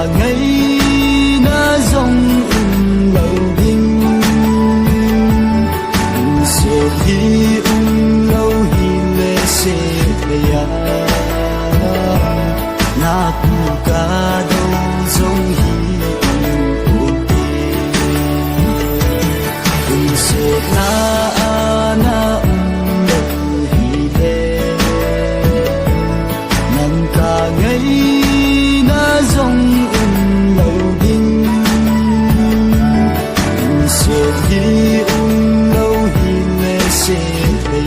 cả ngày na dòng lâu đinh sẽ hi lâu hi lệ sẽ ya na ku cả đâu dòng hi sẽ na hi lệ nằm cả ngày na dòng lâu đinh sẽ hi lâu hi lệ sẽ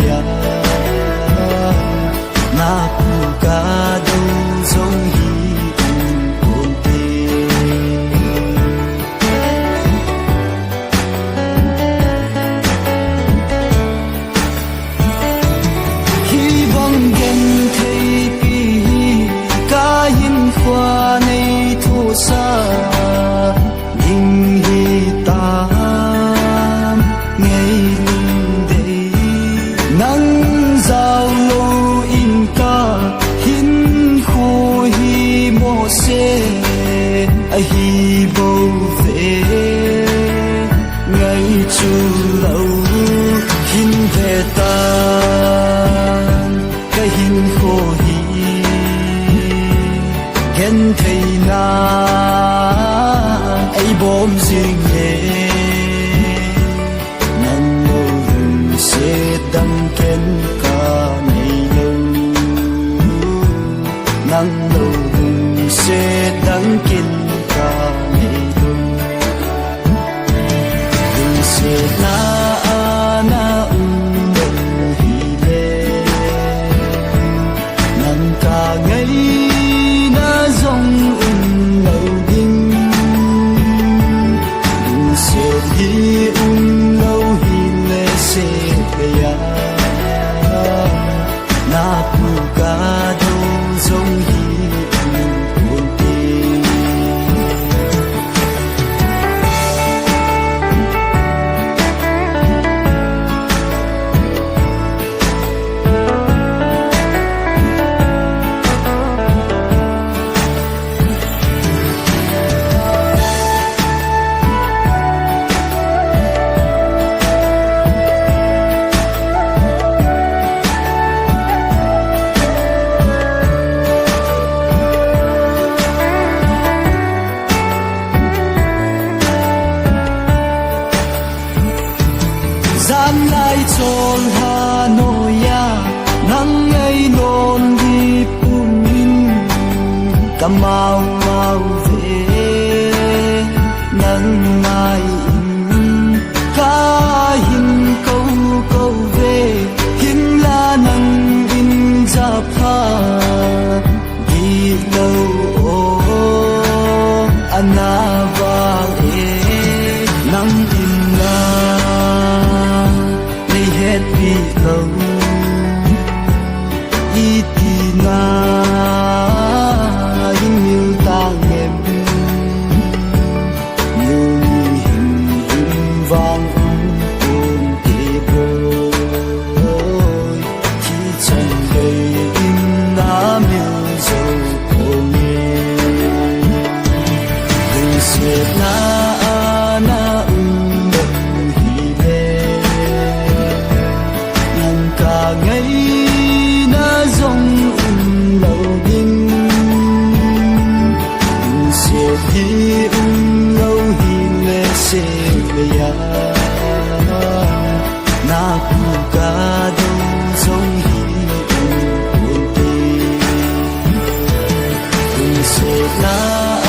ya na ku cả đâu dòng hi qua này thô xa nhưng hi ta ngày đây nắng giao lâu in ca hin khô hi mô xe hi bầu về ngày chu lâu hin về ta cái hin khô hi khen thầy na ấy bom riêng nhẹ nắng lâu rừng sẽ đăng khen cả ngày lâu nắng lâu rừng sẽ đăng khen cả ngày lâu rừng sẽ na đông hi lệ nắng cả ngày dòng lâu đinh sẽ hi lâu hi lệ sẽ ya na ku cả đâu dòng hi buồn tình gian lai chol ha noya nang ai non di pumin kamau mau ve nang mai ka hin câu ve hin la nang in za pha di lâu anava nang in la hết đi lâu y tì na hình như ta em như hình vang ôm kề bồi khi chẳng gây im na miêu dầu cô nghe đừng sẽ na ngày na dòng lâu đinh sẽ hi lâu hi lệ sẽ ya na ku cả đâu dòng hi buồn tình sẽ na